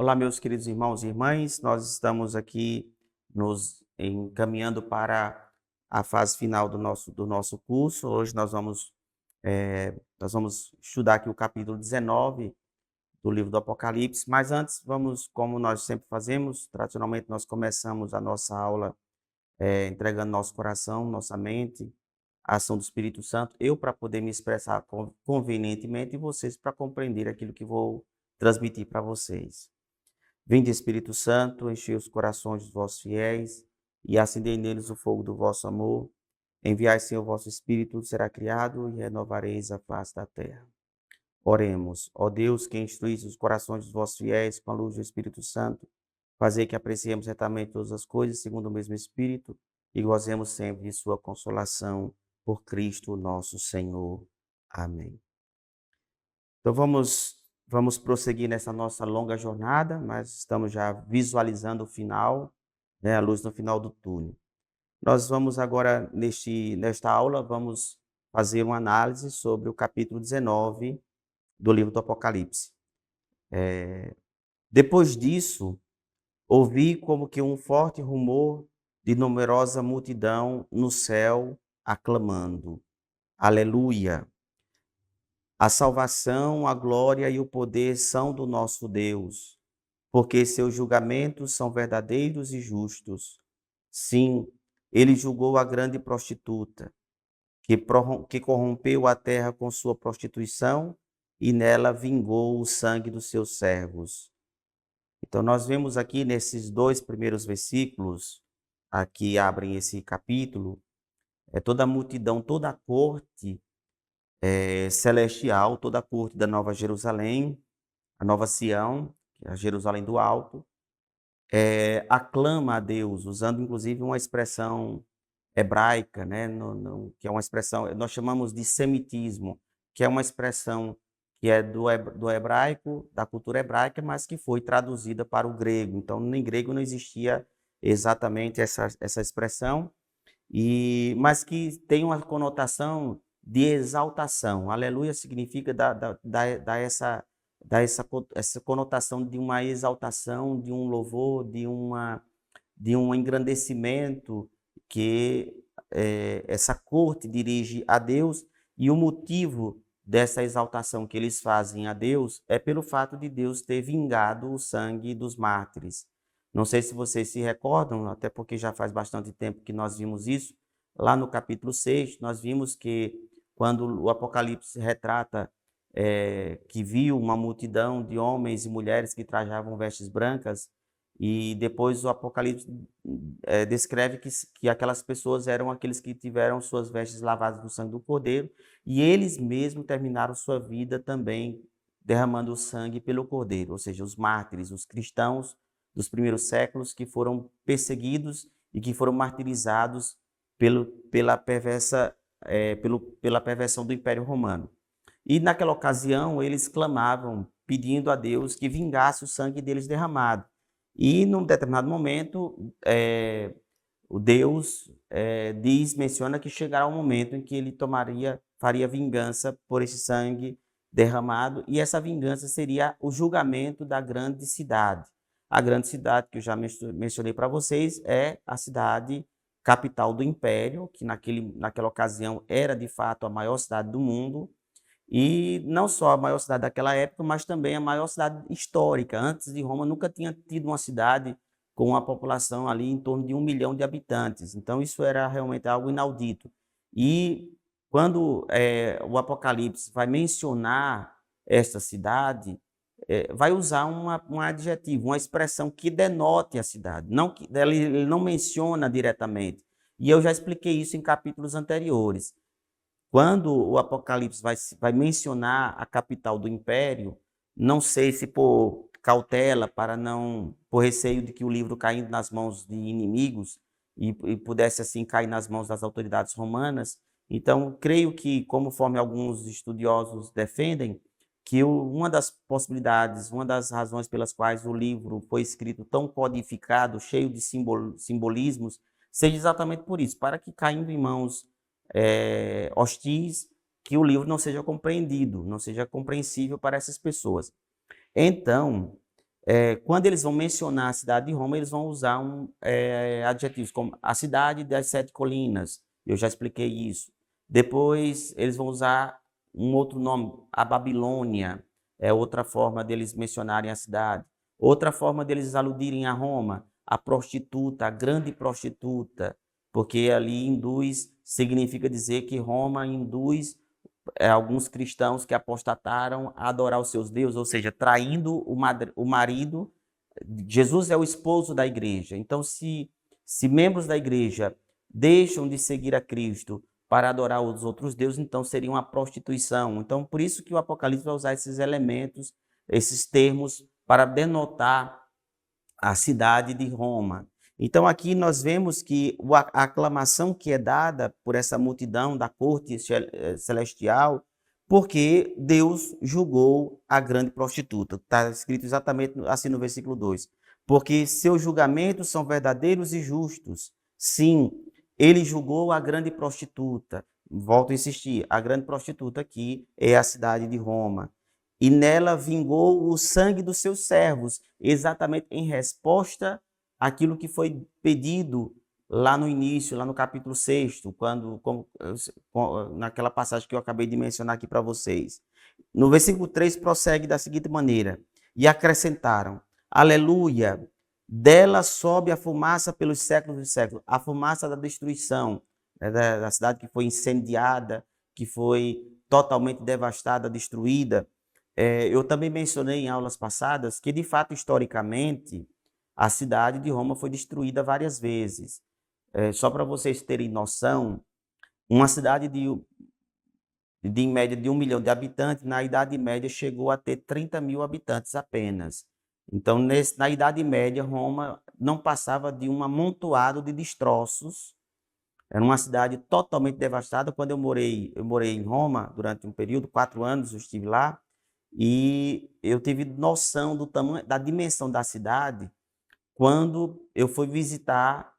Olá, meus queridos irmãos e irmãs, nós estamos aqui nos encaminhando para a fase final do nosso curso. Hoje nós vamos estudar aqui o capítulo 19 do livro do Apocalipse, mas antes vamos, como nós sempre fazemos, tradicionalmente nós começamos a nossa aula entregando nosso coração, nossa mente, a ação do Espírito Santo, eu para poder me expressar convenientemente e vocês para compreender aquilo que vou transmitir para vocês. Vinde, Espírito Santo, enchei os corações dos vossos fiéis e acendei neles o fogo do vosso amor. Enviai, Senhor, o vosso Espírito, tudo será criado e renovareis a face da terra. Oremos. Ó Deus, que instruísse os corações dos vossos fiéis com a luz do Espírito Santo, fazei que apreciemos retamente todas as coisas segundo o mesmo Espírito e gozemos sempre de sua consolação por Cristo nosso Senhor. Amém. Então vamos prosseguir nessa nossa longa jornada, mas estamos já visualizando o final, né, a luz no final do túnel. Nós vamos agora, nesta aula, vamos fazer uma análise sobre o capítulo 19 do livro do Apocalipse. Depois disso, ouvi como que um forte rumor de numerosa multidão no céu, aclamando: Aleluia! A salvação, a glória e o poder são do nosso Deus, porque seus julgamentos são verdadeiros e justos. Sim, ele julgou a grande prostituta, que corrompeu a terra com sua prostituição e nela vingou o sangue dos seus servos. Então, nós vemos aqui nesses dois primeiros versículos, aqui abrem esse capítulo, toda a multidão, toda a corte celestial, toda a corte da Nova Jerusalém, a Nova Sião, que é a Jerusalém do Alto, aclama a Deus, usando inclusive uma expressão hebraica, né, que é uma expressão, nós chamamos de semitismo, que é uma expressão que é do hebraico, da cultura hebraica, mas que foi traduzida para o grego. Então, em grego não existia exatamente essa expressão, mas que tem uma conotação de exaltação. Aleluia significa dar essa conotação de uma exaltação, de um louvor, de um engrandecimento que essa corte dirige a Deus, e o motivo dessa exaltação que eles fazem a Deus é pelo fato de Deus ter vingado o sangue dos mártires. Não sei se vocês se recordam, até porque já faz bastante tempo que nós vimos isso. Lá no capítulo 6, nós vimos que quando o Apocalipse retrata que viu uma multidão de homens e mulheres que trajavam vestes brancas, e depois o Apocalipse descreve que aquelas pessoas eram aqueles que tiveram suas vestes lavadas no sangue do Cordeiro, e eles mesmos terminaram sua vida também derramando o sangue pelo Cordeiro, ou seja, os mártires, os cristãos dos primeiros séculos que foram perseguidos e que foram martirizados pela perversão do Império Romano. E naquela ocasião eles clamavam, pedindo a Deus que vingasse o sangue deles derramado. E num determinado momento, o Deus menciona que chegará um momento em que ele faria vingança por esse sangue derramado, e essa vingança seria o julgamento da grande cidade. A grande cidade que eu já mencionei para vocês é a cidade capital do Império, que naquela ocasião era de fato a maior cidade do mundo, e não só a maior cidade daquela época, mas também a maior cidade histórica. Antes de Roma, nunca tinha tido uma cidade com uma população ali em torno de 1 milhão de habitantes. Então, isso era realmente algo inaudito. E quando o Apocalipse vai mencionar esta cidade, vai usar um adjetivo, uma expressão que denote a cidade. Ele não menciona diretamente. E eu já expliquei isso em capítulos anteriores. Quando o Apocalipse vai mencionar a capital do império, não sei se por cautela, por receio de que o livro caindo nas mãos de inimigos e pudesse assim cair nas mãos das autoridades romanas, então creio que, conforme alguns estudiosos defendem, que uma das possibilidades, uma das razões pelas quais o livro foi escrito tão codificado, cheio de simbolismos, seja exatamente por isso, para que caindo em mãos hostis, que o livro não seja compreendido, não seja compreensível para essas pessoas. Então, quando eles vão mencionar a cidade de Roma, eles vão usar adjetivos como a cidade das sete colinas. Eu já expliquei isso. Depois, eles vão usar um outro nome, a Babilônia, é outra forma deles mencionarem a cidade. Outra forma deles aludirem a Roma, a prostituta, a grande prostituta, porque ali induz, significa dizer que Roma induz alguns cristãos que apostataram a adorar os seus deuses, ou seja, traindo o marido. Jesus é o esposo da igreja. Então, se membros da igreja deixam de seguir a Cristo para adorar os outros deuses, então seria uma prostituição. Então, por isso que o Apocalipse vai usar esses elementos, esses termos, para denotar a cidade de Roma. Então, aqui nós vemos que a aclamação que é dada por essa multidão da corte celestial, porque Deus julgou a grande prostituta. Está escrito exatamente assim no versículo 2. Porque seus julgamentos são verdadeiros e justos. Sim, ele julgou a grande prostituta. Volto a insistir, a grande prostituta aqui é a cidade de Roma. E nela vingou o sangue dos seus servos, exatamente em resposta àquilo que foi pedido lá no início, lá no capítulo 6, naquela passagem que eu acabei de mencionar aqui para vocês. No versículo 3 prossegue da seguinte maneira: e acrescentaram, aleluia, dela sobe a fumaça pelos séculos dos séculos, a fumaça da destruição, da cidade que foi incendiada, que foi totalmente devastada, destruída. Eu também mencionei em aulas passadas que, de fato, historicamente, a cidade de Roma foi destruída várias vezes. Só para vocês terem noção, uma cidade em média de 1 milhão de habitantes, na Idade Média chegou a ter 30 mil habitantes apenas. Então, na Idade Média, Roma não passava de um amontoado de destroços. Era uma cidade totalmente devastada. Quando eu morei em Roma durante um período, 4 anos eu estive lá, e eu tive noção do tamanho, da dimensão da cidade quando eu fui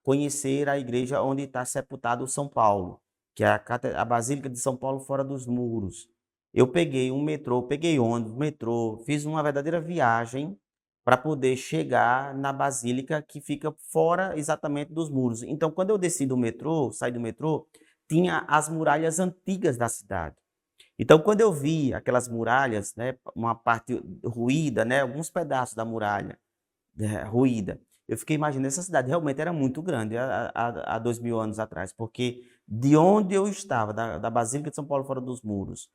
conhecer a igreja onde está sepultado o São Paulo, que é a Basílica de São Paulo fora dos muros. Eu peguei um metrô, peguei ônibus, metrô, fiz uma verdadeira viagem para poder chegar na Basílica que fica fora exatamente dos muros. Então, quando eu desci do metrô, saí do metrô, tinha as muralhas antigas da cidade. Então, quando eu vi aquelas muralhas, né, uma parte ruída, né, alguns pedaços da muralha ruída, eu fiquei imaginando, essa cidade realmente era muito grande há 2000 anos atrás, porque de onde eu estava, da Basílica de São Paulo fora dos muros,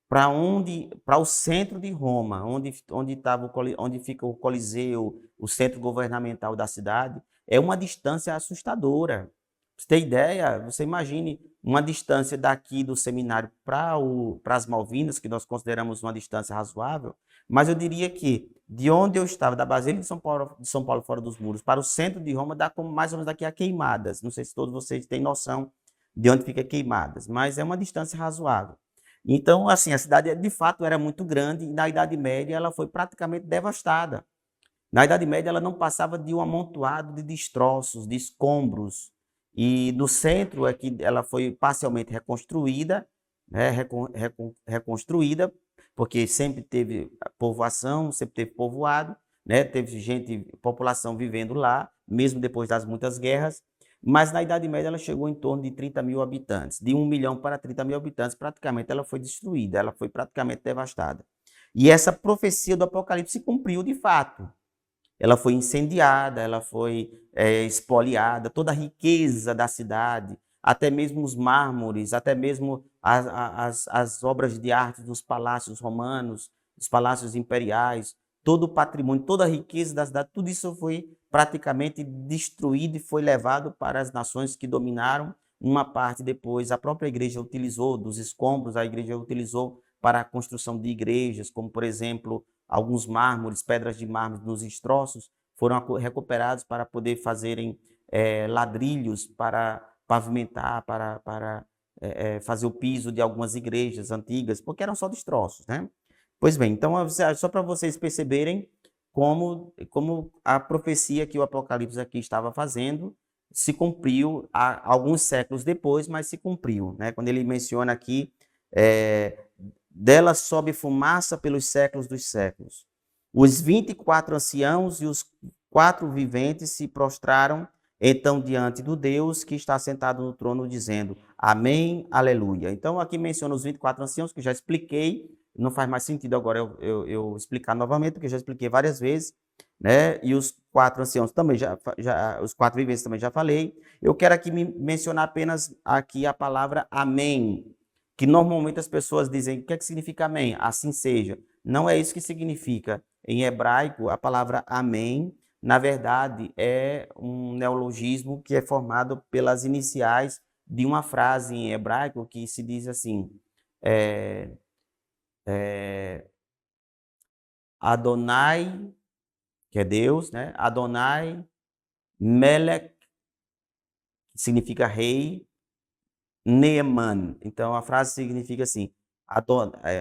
para o centro de Roma, onde fica o Coliseu, o centro governamental da cidade, é uma distância assustadora. Pra você ter ideia, você imagine uma distância daqui do seminário para as Malvinas, que nós consideramos uma distância razoável, mas eu diria que de onde eu estava, da Basílica de São Paulo fora dos muros, para o centro de Roma, dá como mais ou menos daqui a Queimadas. Não sei se todos vocês têm noção de onde fica Queimadas, mas é uma distância razoável. Então, assim, a cidade de fato era muito grande e na Idade Média ela foi praticamente devastada. Na Idade Média ela não passava de um amontoado de destroços, de escombros. E no centro é que ela foi parcialmente reconstruída, né, reconstruída, porque sempre teve povoação, sempre teve povoado, né, teve população vivendo lá, mesmo depois das muitas guerras. Mas na Idade Média ela chegou em torno de 30 mil habitantes. De 1 milhão para 30 mil habitantes, praticamente ela foi destruída, ela foi praticamente devastada. E essa profecia do Apocalipse se cumpriu de fato. Ela foi incendiada, ela foi espoliada, toda a riqueza da cidade, até mesmo os mármores, até mesmo as obras de arte dos palácios romanos, dos palácios imperiais, todo o patrimônio, toda a riqueza da cidade, tudo isso foi praticamente destruído e foi levado para as nações que dominaram. Uma parte depois a própria igreja utilizou, dos escombros, a igreja utilizou para a construção de igrejas, como por exemplo, alguns mármores, pedras de mármore nos destroços, foram recuperados para poder fazerem ladrilhos para pavimentar, para fazer o piso de algumas igrejas antigas, porque eram só destroços, né? Pois bem, então, só para vocês perceberem como a profecia que o Apocalipse aqui estava fazendo se cumpriu alguns séculos depois, mas se cumpriu, né? Quando ele menciona aqui, dela sobe fumaça pelos séculos dos séculos. Os 24 anciãos e os 4 viventes se prostraram então diante do Deus que está sentado no trono, dizendo: Amém, aleluia. Então aqui menciona os 24 anciãos, que já expliquei, não faz mais sentido agora eu explicar novamente, porque eu já expliquei várias vezes, né? E os 4 anciãos também, os 4 viventes também já falei. Eu quero aqui mencionar apenas aqui a palavra amém, que normalmente as pessoas dizem: o que é que significa amém? Assim seja. Não é isso que significa. Em hebraico, a palavra amém, na verdade, é um neologismo que é formado pelas iniciais de uma frase em hebraico que se diz assim: é, Adonai, que é Deus, né? Adonai Melech, que significa rei, Neeman. Então a frase significa assim: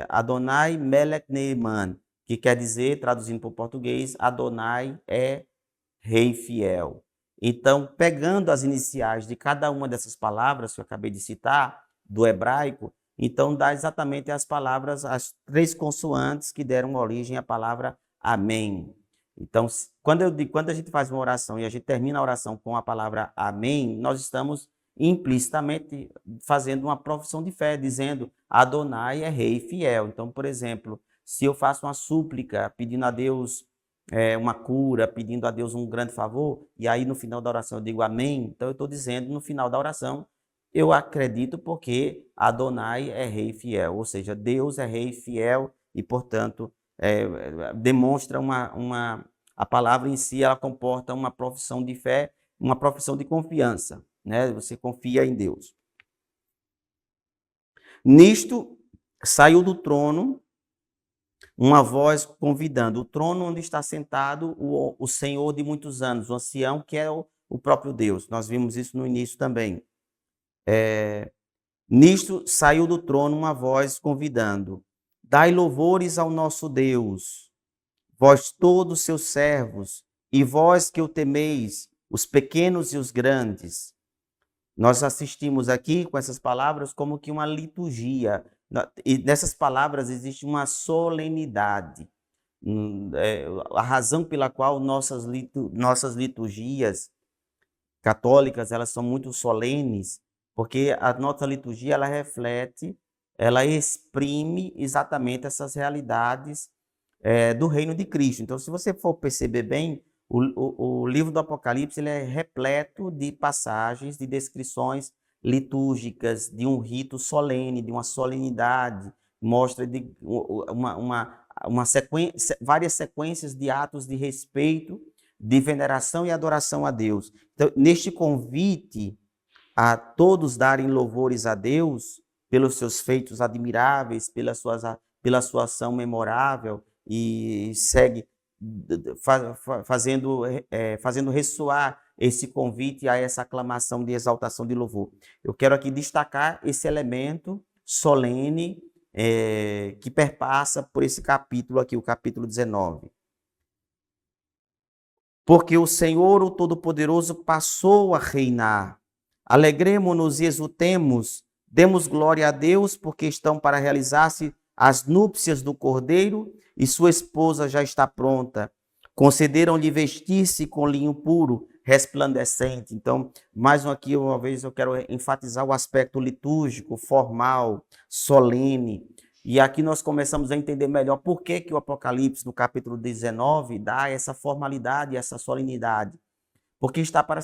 Adonai Melech Neeman, que quer dizer, traduzindo para o português, Adonai é rei fiel. Então, pegando as iniciais de cada uma dessas palavras que eu acabei de citar, do hebraico, então dá exatamente as palavras, as 3 consoantes que deram origem à palavra amém. Então, quando a gente faz uma oração e a gente termina a oração com a palavra amém, nós estamos implicitamente fazendo uma profissão de fé, dizendo Adonai é rei fiel. Então, por exemplo, se eu faço uma súplica pedindo a Deus uma cura, pedindo a Deus um grande favor, e aí no final da oração eu digo amém, então eu estou dizendo no final da oração, eu acredito porque Adonai é rei fiel, ou seja, Deus é rei fiel e, portanto, demonstra a palavra em si, ela comporta uma profissão de fé, uma profissão de confiança, né? Você confia em Deus. Nisto, saiu do trono uma voz convidando, o trono onde está sentado o Senhor de muitos anos, o ancião, que é o próprio Deus. Nós vimos isso no início também. Nisto saiu do trono uma voz convidando: Dai louvores ao nosso Deus, vós todos seus servos, e vós que o temeis, os pequenos e os grandes. Nós assistimos aqui com essas palavras como que uma liturgia. E nessas palavras existe uma solenidade. A razão pela qual nossas liturgias católicas elas são muito solenes, porque a nossa liturgia ela reflete, ela exprime exatamente essas realidades do reino de Cristo. Então, se você for perceber bem, o livro do Apocalipse ele é repleto de passagens, de descrições litúrgicas, de um rito solene, de uma solenidade, mostra de várias sequências de atos de respeito, de veneração e adoração a Deus. Então, neste convite a todos darem louvores a Deus pelos seus feitos admiráveis, pela sua ação memorável, e segue fazendo ressoar esse convite a essa aclamação de exaltação de louvor. Eu quero aqui destacar esse elemento solene que perpassa por esse capítulo aqui, o capítulo 19. Porque o Senhor, o Todo-Poderoso, passou a reinar. Alegremo-nos e exultemos, demos glória a Deus, porque estão para realizar-se as núpcias do Cordeiro e sua esposa já está pronta. Concederam-lhe vestir-se com linho puro, resplandecente. Então, mais uma vez, eu quero enfatizar o aspecto litúrgico, formal, solene. E aqui nós começamos a entender melhor por que o Apocalipse, no capítulo 19, dá essa formalidade, essa solenidade. Porque está para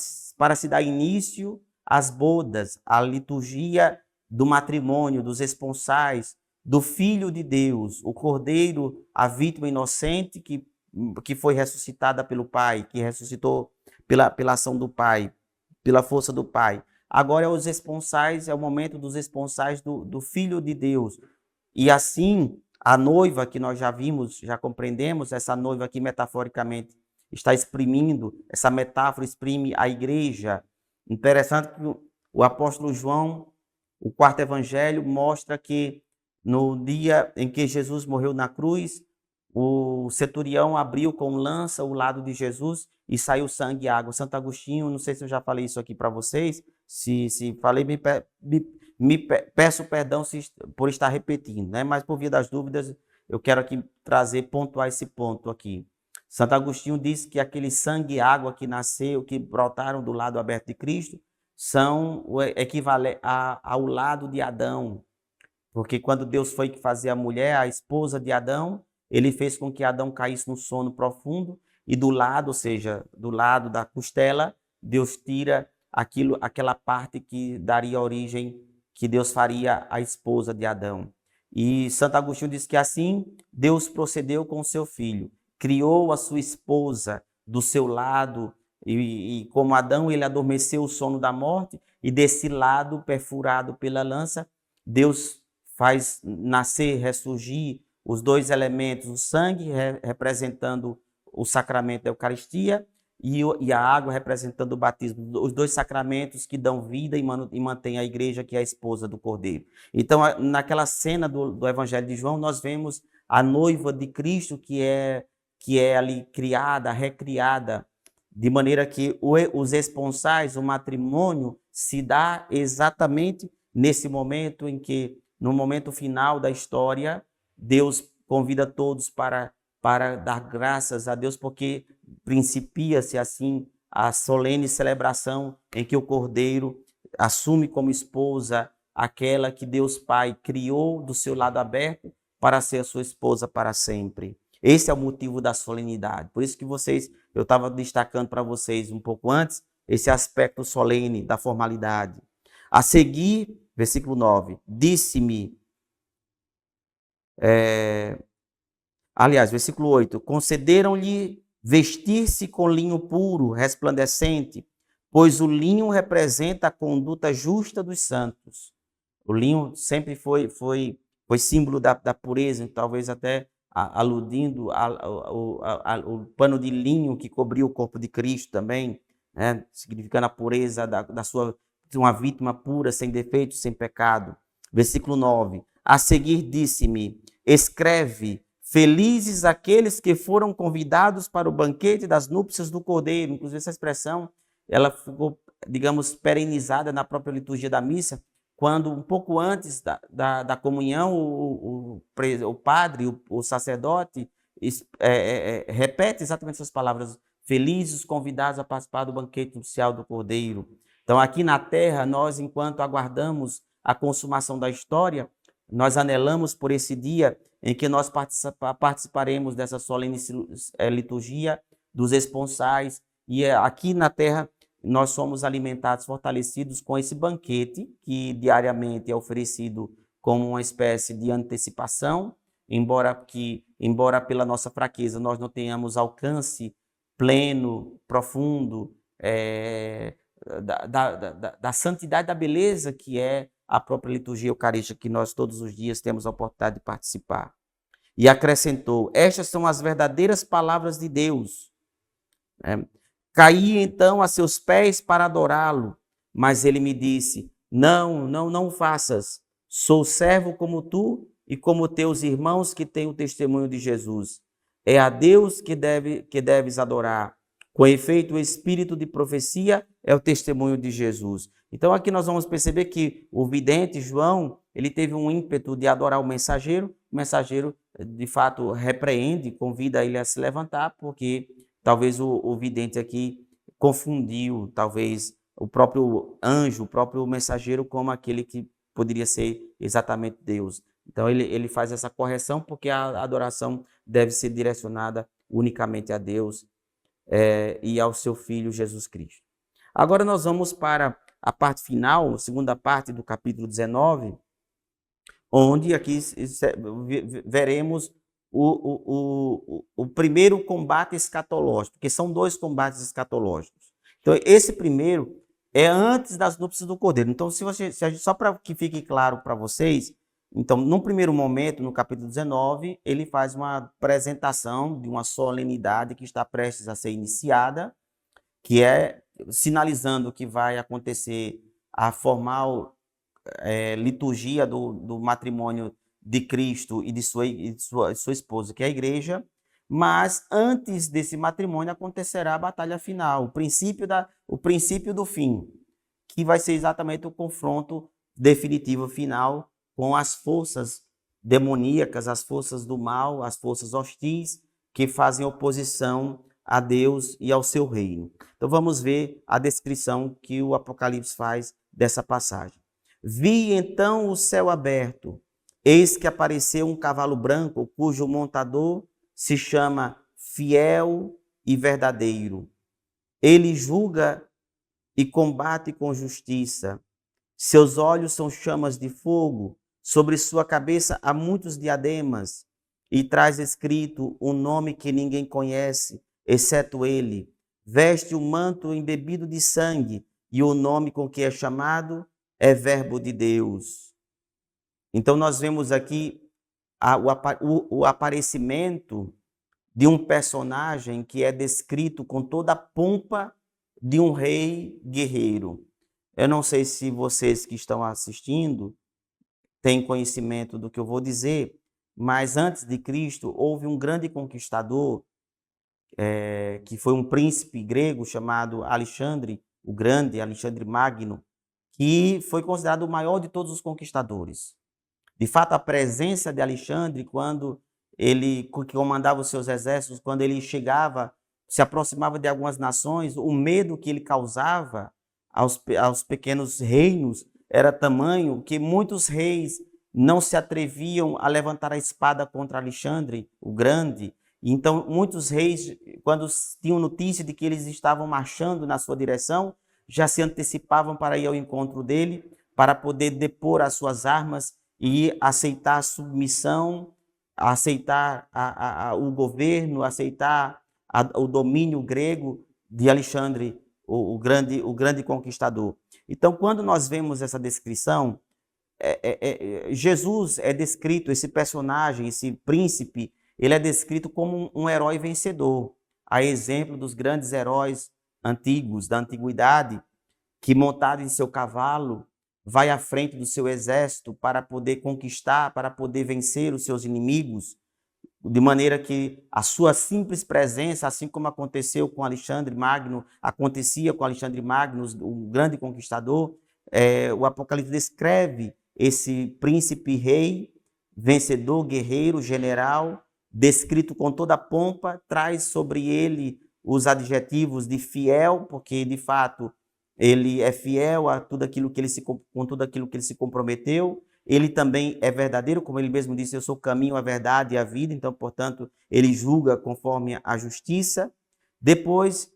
se dar início às bodas, à liturgia do matrimônio, dos esponsais, do Filho de Deus, o Cordeiro, a vítima inocente que foi ressuscitada pelo Pai, que ressuscitou pela ação do Pai, pela força do Pai. Agora os esponsais, é o momento dos esponsais do Filho de Deus. E assim, a noiva que nós já vimos, já compreendemos, essa noiva que metaforicamente está exprimindo, essa metáfora exprime a igreja. Interessante que o apóstolo João, o 4º evangelho, mostra que no dia em que Jesus morreu na cruz, o centurião abriu com lança o lado de Jesus e saiu sangue e água. Santo Agostinho, não sei se eu já falei isso aqui para vocês, se falei, peço perdão por estar repetindo, né? Mas por via das dúvidas, eu quero aqui pontuar esse ponto aqui. Santo Agostinho diz que aquele sangue e água que nasceu, que brotaram do lado aberto de Cristo, são o equivalente ao lado de Adão. Porque quando Deus foi fazer a mulher, a esposa de Adão, ele fez com que Adão caísse no sono profundo e do lado, ou seja, do lado da costela, Deus tira aquela parte que daria origem, que Deus faria a esposa de Adão. E Santo Agostinho diz que assim Deus procedeu com o seu filho, criou a sua esposa do seu lado, e como Adão ele adormeceu o sono da morte, e desse lado perfurado pela lança, Deus faz nascer, ressurgir os dois elementos, o sangue representando o sacramento da Eucaristia e a água representando o batismo, os dois sacramentos que dão vida e mantêm a igreja, que é a esposa do Cordeiro. Então, naquela cena do Evangelho de João, nós vemos a noiva de Cristo que é ali criada, recriada, de maneira que os esponsais, o matrimônio, se dá exatamente nesse momento em que, no momento final da história, Deus convida todos para dar graças a Deus, porque principia-se assim a solene celebração em que o Cordeiro assume como esposa aquela que Deus Pai criou do seu lado aberto para ser a sua esposa para sempre. Esse é o motivo da solenidade. Por isso que eu estava destacando para vocês um pouco antes, esse aspecto solene da formalidade. A seguir, versículo 9, disse-me, versículo 8, concederam-lhe vestir-se com linho puro, resplandecente, pois o linho representa a conduta justa dos santos. O linho sempre foi símbolo da pureza, talvez até aludindo ao pano de linho que cobria o corpo de Cristo também, né? Significando a pureza de uma vítima pura, sem defeito, sem pecado. Versículo 9. A seguir disse-me, escreve, felizes aqueles que foram convidados para o banquete das núpcias do Cordeiro. Inclusive essa expressão, ela ficou, digamos, perenizada na própria liturgia da missa, quando um pouco antes da comunhão, o padre, o sacerdote, repete exatamente essas palavras, felizes os convidados a participar do banquete nupcial do Cordeiro. Então, aqui na terra, nós, enquanto aguardamos a consumação da história, nós anelamos por esse dia em que nós participaremos dessa solene liturgia dos esponsais, e aqui na terra nós somos alimentados, fortalecidos com esse banquete que diariamente é oferecido como uma espécie de antecipação, embora pela nossa fraqueza nós não tenhamos alcance pleno, profundo, da santidade, da beleza que é a própria liturgia eucarística que nós todos os dias temos a oportunidade de participar. E acrescentou, estas são as verdadeiras palavras de Deus. Caí então a seus pés para adorá-lo, mas ele me disse, não faças, sou servo como tu e como teus irmãos que têm o testemunho de Jesus. É a Deus que deves adorar. Com efeito, o espírito de profecia é o testemunho de Jesus. Então aqui nós vamos perceber que o vidente João, ele teve um ímpeto de adorar o mensageiro de fato repreende, convida ele a se levantar, porque talvez o vidente aqui confundiu, talvez, o próprio anjo, o próprio mensageiro, como aquele que poderia ser exatamente Deus. Então ele faz essa correção, porque a adoração deve ser direcionada unicamente a Deus e ao seu Filho Jesus Cristo. Agora nós vamos para a parte final, a segunda parte do capítulo 19, onde aqui veremos o primeiro combate escatológico, porque são dois combates escatológicos. Então, esse primeiro é antes das núpcias do Cordeiro. Então, só para que fique claro para vocês, então, num primeiro momento, no capítulo 19, ele faz uma apresentação de uma solenidade que está prestes a ser iniciada, que é sinalizando que vai acontecer a formal liturgia do matrimônio de Cristo e de sua esposa, que é a igreja, mas antes desse matrimônio acontecerá a batalha final, o princípio do fim, que vai ser exatamente o confronto definitivo final com as forças demoníacas, as forças do mal, as forças hostis que fazem oposição a Deus e ao seu reino. Então vamos ver a descrição que o Apocalipse faz dessa passagem. Vi então o céu aberto, eis que apareceu um cavalo branco, cujo montador se chama Fiel e Verdadeiro. Ele julga e combate com justiça. Seus olhos são chamas de fogo, sobre sua cabeça há muitos diademas, e traz escrito um nome que ninguém conhece, exceto ele. Veste o manto embebido de sangue, e o nome com que é chamado é Verbo de Deus. Então nós vemos aqui o aparecimento de um personagem que é descrito com toda a pompa de um rei guerreiro. Eu não sei se vocês que estão assistindo têm conhecimento do que eu vou dizer, mas antes de Cristo houve um grande conquistador, que foi um príncipe grego chamado Alexandre o Grande, Alexandre Magno, que foi considerado o maior de todos os conquistadores. De fato, a presença de Alexandre, quando ele comandava os seus exércitos, quando ele chegava, se aproximava de algumas nações, o medo que ele causava aos pequenos reinos era tamanho que muitos reis não se atreviam a levantar a espada contra Alexandre o Grande. Então, muitos reis, quando tinham notícia de que eles estavam marchando na sua direção, já se antecipavam para ir ao encontro dele, para poder depor as suas armas e aceitar a submissão, aceitar o governo, aceitar o domínio grego de Alexandre, o grande conquistador. Então, quando nós vemos essa descrição, Jesus é descrito, esse personagem, esse príncipe, ele é descrito como um herói vencedor, a exemplo dos grandes heróis antigos, da antiguidade, que montado em seu cavalo, vai à frente do seu exército para poder conquistar, para poder vencer os seus inimigos, de maneira que a sua simples presença, assim como aconteceu com Alexandre Magno, acontecia com Alexandre Magno, o grande conquistador, o Apocalipse descreve esse príncipe rei, vencedor, guerreiro, general, descrito com toda a pompa, traz sobre ele os adjetivos de fiel, porque de fato ele é fiel a tudo aquilo que com tudo aquilo que ele se comprometeu. Ele também é verdadeiro, como ele mesmo disse, eu sou o caminho, a verdade e a vida. Então, portanto, ele julga conforme a justiça. Depois,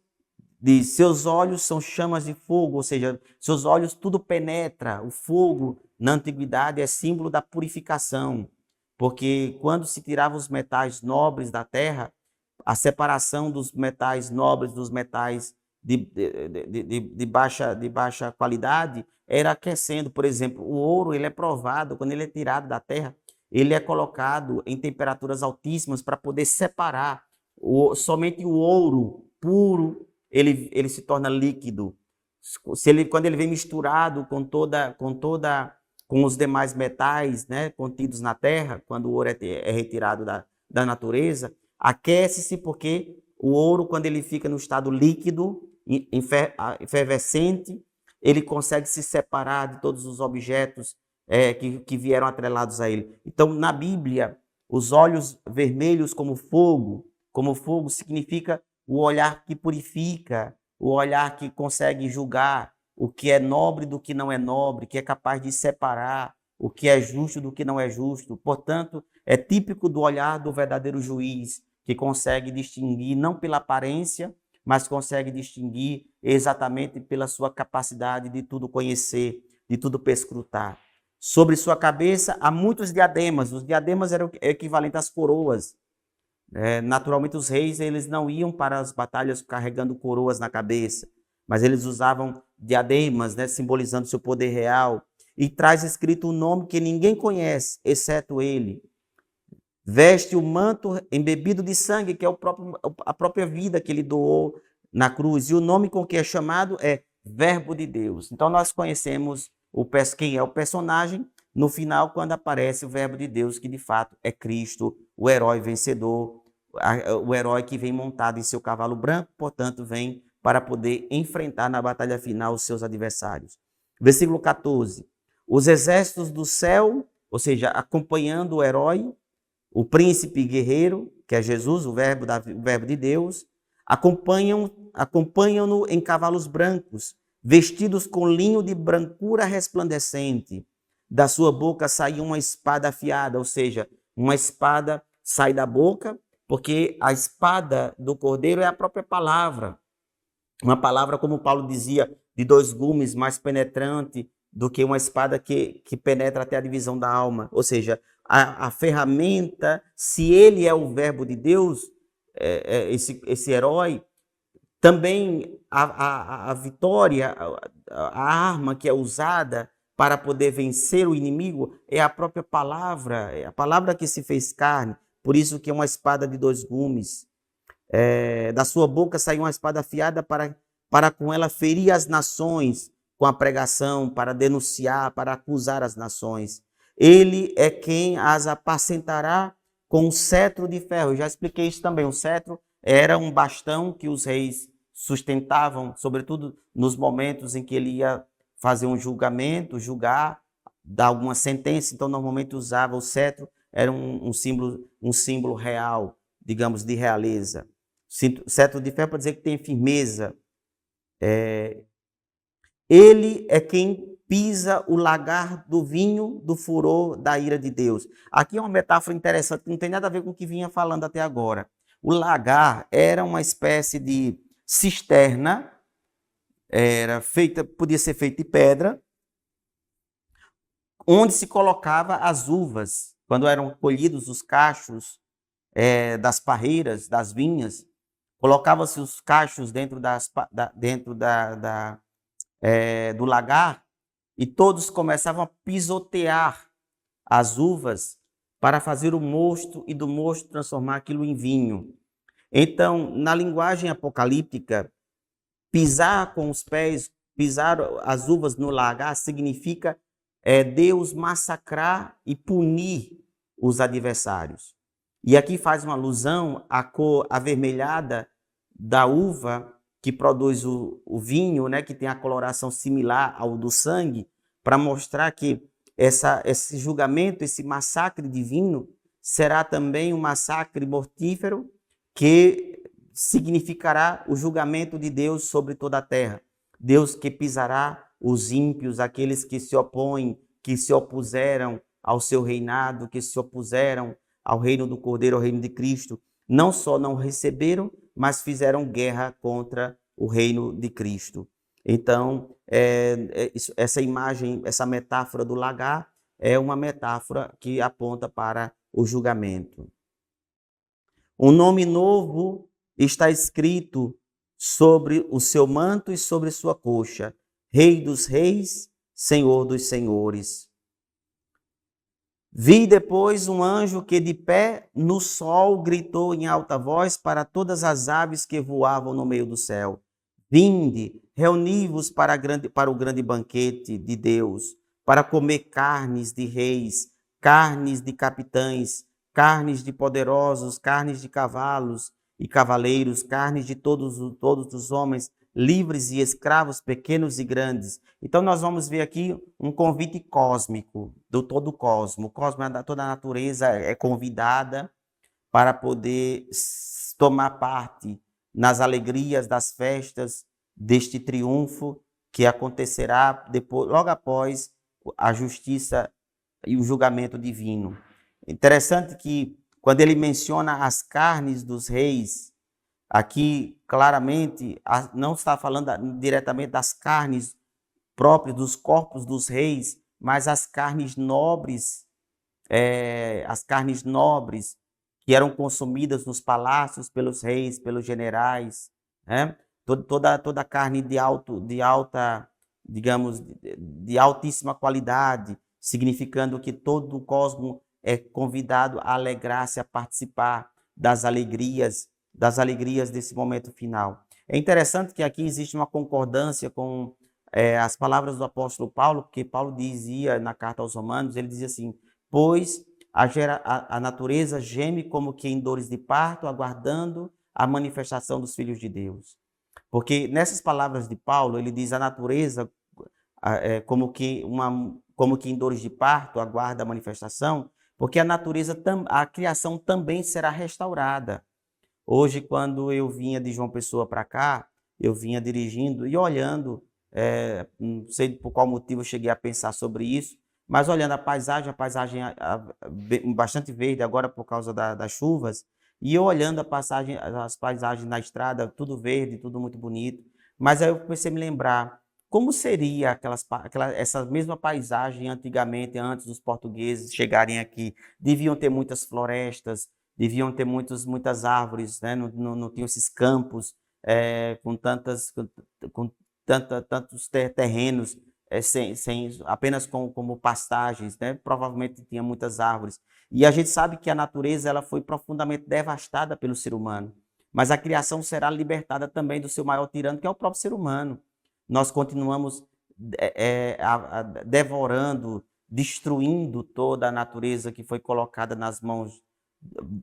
de seus olhos são chamas de fogo, ou seja, seus olhos tudo penetra. O fogo, na antiguidade, é símbolo da purificação, porque quando se tirava os metais nobres da terra, a separação dos metais nobres dos metais de baixa qualidade era aquecendo. Por exemplo, o ouro, ele é provado, quando ele é tirado da terra, ele é colocado em temperaturas altíssimas para poder separar. Somente o ouro puro, ele se torna líquido. Quando ele vem misturado com os demais metais, né, contidos na terra, quando o ouro é retirado da natureza, aquece-se, porque o ouro, quando ele fica no estado líquido, efervescente, ele consegue se separar de todos os objetos que vieram atrelados a ele. Então, na Bíblia, os olhos vermelhos como fogo significa o olhar que purifica, o olhar que consegue julgar o que é nobre do que não é nobre, que é capaz de separar o que é justo do que não é justo. Portanto, é típico do olhar do verdadeiro juiz, que consegue distinguir não pela aparência, mas consegue distinguir exatamente pela sua capacidade de tudo conhecer, de tudo perscrutar. Sobre sua cabeça há muitos diademas. Os diademas eram equivalentes às coroas. Naturalmente, os reis eles não iam para as batalhas carregando coroas na cabeça, mas eles usavam diademas, né, simbolizando seu poder real. E traz escrito um nome que ninguém conhece, exceto ele. Veste o manto embebido de sangue, que é a própria vida que ele doou na cruz. E o nome com que é chamado é Verbo de Deus. Então, nós conhecemos quem é o personagem no final, quando aparece o Verbo de Deus, que de fato é Cristo, o herói vencedor, o herói que vem montado em seu cavalo branco, portanto, vem para poder enfrentar na batalha final os seus adversários. Versículo 14. Os exércitos do céu ou seja, acompanhando o herói, o príncipe guerreiro, que é Jesus, o verbo de Deus, acompanham-no em cavalos brancos, vestidos com linho de brancura resplandecente. Da sua boca saiu uma espada afiada, ou seja, uma espada sai da boca, porque a espada do cordeiro é a própria palavra. Uma palavra, como Paulo dizia, de 2 gumes, mais penetrante do que uma espada que penetra até a divisão da alma. Ou seja, a ferramenta, se ele é o verbo de Deus, esse herói, também a vitória, a arma que é usada para poder vencer o inimigo é a própria palavra, é a palavra que se fez carne. Por isso que é uma espada de 2 gumes. Da sua boca saiu uma espada afiada para com ela ferir as nações com a pregação, para denunciar, para acusar as nações. Ele é quem as apacentará com um cetro de ferro. Eu já expliquei isso também. O cetro era um bastão que os reis sustentavam, sobretudo nos momentos em que ele ia fazer um julgamento, julgar, dar alguma sentença. Então, normalmente usava o cetro, era um símbolo real, digamos, de realeza. Cetro de ferro para dizer que tem firmeza. Ele é quem pisa o lagar do vinho do furor da ira de Deus. Aqui é uma metáfora interessante, que não tem nada a ver com o que vinha falando até agora. O lagar era uma espécie de cisterna, podia ser feita de pedra, onde se colocava as uvas, quando eram colhidos os cachos das parreiras, das vinhas, colocava-se os cachos dentro do lagar e todos começavam a pisotear as uvas para fazer o mosto e do mosto transformar aquilo em vinho. Então, na linguagem apocalíptica, pisar com os pés, pisar as uvas no lagar significa Deus massacrar e punir os adversários. E aqui faz uma alusão à cor avermelhada da uva que produz o vinho, né, que tem a coloração similar ao do sangue, para mostrar que esse julgamento, esse massacre divino, será também um massacre mortífero que significará o julgamento de Deus sobre toda a terra. Deus que pisará os ímpios, aqueles que se opõem, que se opuseram ao seu reinado, que se opuseram ao reino do Cordeiro, ao reino de Cristo. Não só não receberam, mas fizeram guerra contra o reino de Cristo. Então, essa imagem, essa metáfora do lagar é uma metáfora que aponta para o julgamento. Um nome novo está escrito sobre o seu manto e sobre sua coxa: Rei dos Reis, Senhor dos Senhores. Vi depois um anjo que de pé no sol gritou em alta voz para todas as aves que voavam no meio do céu: Vinde, reuni-vos para o grande banquete de Deus, para comer carnes de reis, carnes de capitães, carnes de poderosos, carnes de cavalos e cavaleiros, carnes de todos os homens, livres e escravos, pequenos e grandes. Então nós vamos ver aqui um convite cósmico do todo o cosmo. O cosmo, toda a natureza é convidada para poder tomar parte nas alegrias das festas deste triunfo que acontecerá depois, logo após a justiça e o julgamento divino. Interessante que quando ele menciona as carnes dos reis, aqui claramente não está falando diretamente das carnes próprias dos corpos dos reis, mas as carnes nobres que eram consumidas nos palácios pelos reis, pelos generais, né? Toda a carne de alta, digamos, de altíssima qualidade, significando que todo o cosmo é convidado a alegrar-se, a participar das alegrias desse momento final. É interessante que aqui existe uma concordância com as palavras do apóstolo Paulo, porque Paulo dizia na carta aos Romanos, ele dizia assim: pois a natureza geme como que em dores de parto, aguardando a manifestação dos filhos de Deus. Porque nessas palavras de Paulo, ele diz a natureza como como que em dores de parto aguarda a manifestação, porque a natureza, a criação também será restaurada. Hoje, quando eu vinha de João Pessoa para cá, eu vinha dirigindo e olhando, não sei por qual motivo eu cheguei a pensar sobre isso, mas olhando a paisagem bastante verde agora por causa das chuvas, e eu olhando as paisagens na estrada, tudo verde, tudo muito bonito, mas aí eu comecei a me lembrar como seria essa mesma paisagem antigamente, antes dos portugueses chegarem aqui. Deviam ter muitas florestas, deviam ter muitas árvores, né? Não tinham esses campos com tantos terrenos apenas como pastagens, né? Provavelmente tinha muitas árvores. E a gente sabe que a natureza ela foi profundamente devastada pelo ser humano, mas a criação será libertada também do seu maior tirano, que é o próprio ser humano. Nós continuamos devorando, destruindo toda a natureza que foi colocada nas mãos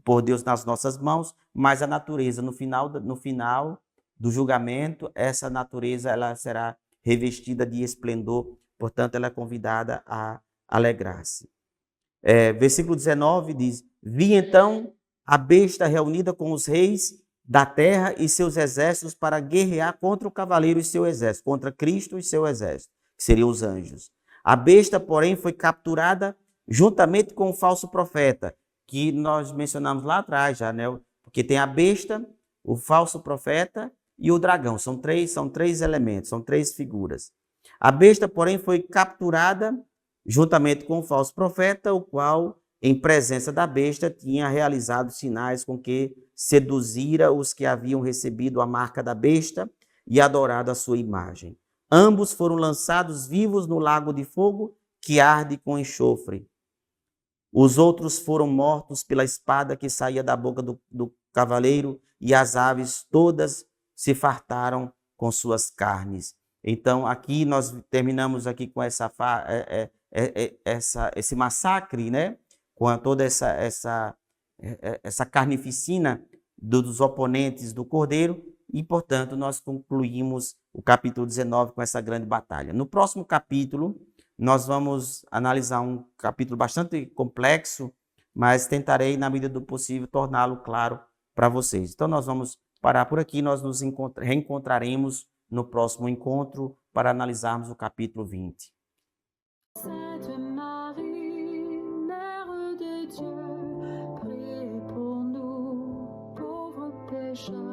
por Deus nas nossas mãos, mas a natureza no final do julgamento, essa natureza ela será revestida de esplendor, portanto ela é convidada a alegrar-se. Versículo 19 diz: Vi então a besta reunida com os reis da terra e seus exércitos para guerrear contra o cavaleiro e seu exército, contra Cristo e seu exército, que seriam os anjos. A besta, porém, foi capturada juntamente com o falso profeta, que nós mencionamos lá atrás já, né? Porque tem a besta, o falso profeta e o dragão. São três elementos, são três figuras. A besta, porém, foi capturada juntamente com o falso profeta, o qual, em presença da besta, tinha realizado sinais com que seduzira os que haviam recebido a marca da besta e adorado a sua imagem. Ambos foram lançados vivos no lago de fogo que arde com enxofre. Os outros foram mortos pela espada que saía da boca do cavaleiro, e as aves todas se fartaram com suas carnes. Então, aqui nós terminamos aqui com esse massacre, né? Com toda essa carnificina dos oponentes do Cordeiro, e, portanto, nós concluímos o capítulo 19 com essa grande batalha. No próximo capítulo, nós vamos analisar um capítulo bastante complexo, mas tentarei, na medida do possível, torná-lo claro para vocês. Então, nós vamos parar por aqui, nós nos reencontraremos no próximo encontro para analisarmos o capítulo 20. Sainte Marie, Mère de Dieu, priez pour nous, pauvres pécheurs.